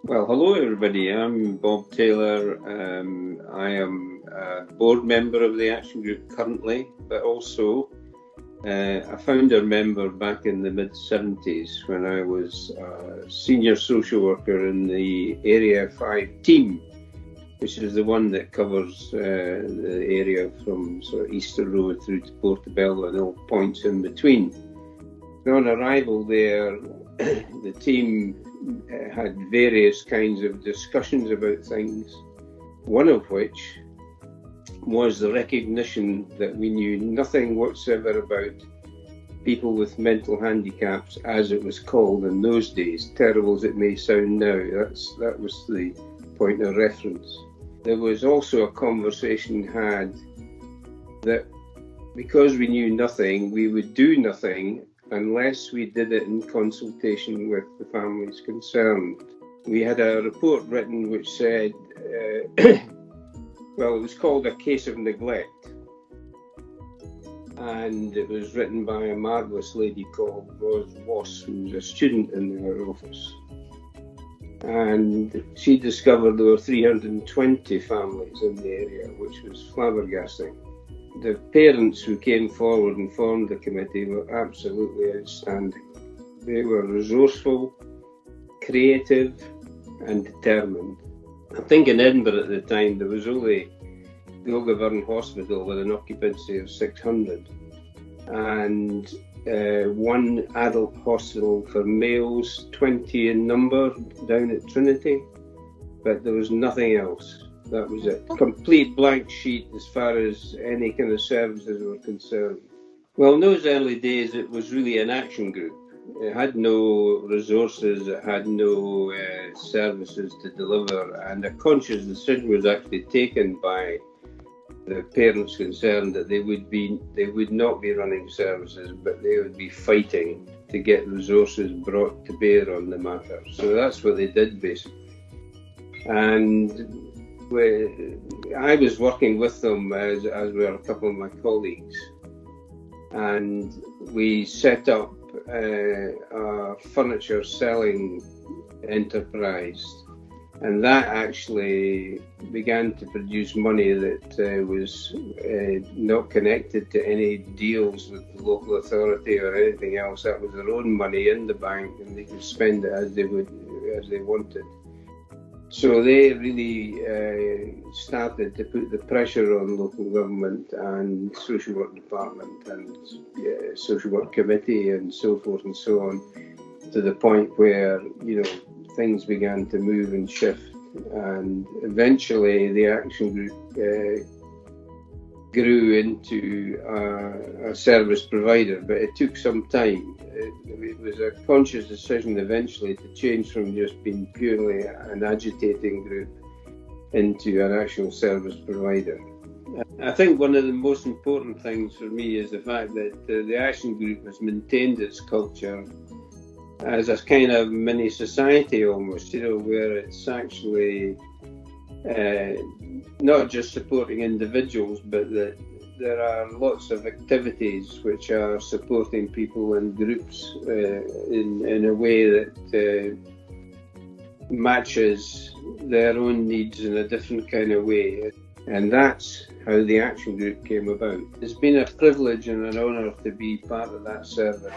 Well, hello everybody. I'm Bob Taylor. I am a board member of the Action Group currently, but also a founder member back in the mid-70s when I was a senior social worker in the Area 5 team, which is the one that covers the area from sort of Easter Road through to Portobello and all points in between. On arrival there, the team had various kinds of discussions about things, one of which was the recognition that we knew nothing whatsoever about people with mental handicaps, as it was called in those days, terrible as it may sound now. That was the point of reference. There was also a conversation had that because we knew nothing, we would do nothing unless we did it in consultation with the families concerned. We had a report written which said, well, it was called A Case of Neglect. And it was written by a marvellous lady called Rose Wass, who was a student in our office. And she discovered there were 320 families in the area, which was flabbergasting. The parents who came forward and formed the committee were absolutely outstanding. They were resourceful, creative, and determined. I think in Edinburgh at the time there was only the Ogivern Hospital with an occupancy of 600 and one adult hospital for males, 20 in number, down at Trinity, but there was nothing else. That was it. Complete blank sheet as far as any kind of services were concerned. Well, in those early days, it was really an action group. It had no resources, it had no services to deliver, and a conscious decision was actually taken by the parents concerned that they would not be running services, but they would be fighting to get resources brought to bear on the matter. So that's what they did, basically. And I was working with them as were a couple of my colleagues, and we set up a furniture selling enterprise, and that actually began to produce money that was not connected to any deals with the local authority or anything else. That was their own money in the bank, and they could spend it as they wanted. So they really started to put the pressure on local government and social work department and social work committee and so forth and so on, to the point where, things began to move and shift. And eventually the action group grew into a service provider, but it took some time. It was a conscious decision eventually to change from just being purely an agitating group into an actual service provider. I think one of the most important things for me is the fact that the action group has maintained its culture as a kind of mini society almost, where it's actually not just supporting individuals, but that there are lots of activities which are supporting people in groups in a way that matches their own needs in a different kind of way. And that's how the action group came about. It's been a privilege and an honour to be part of that service.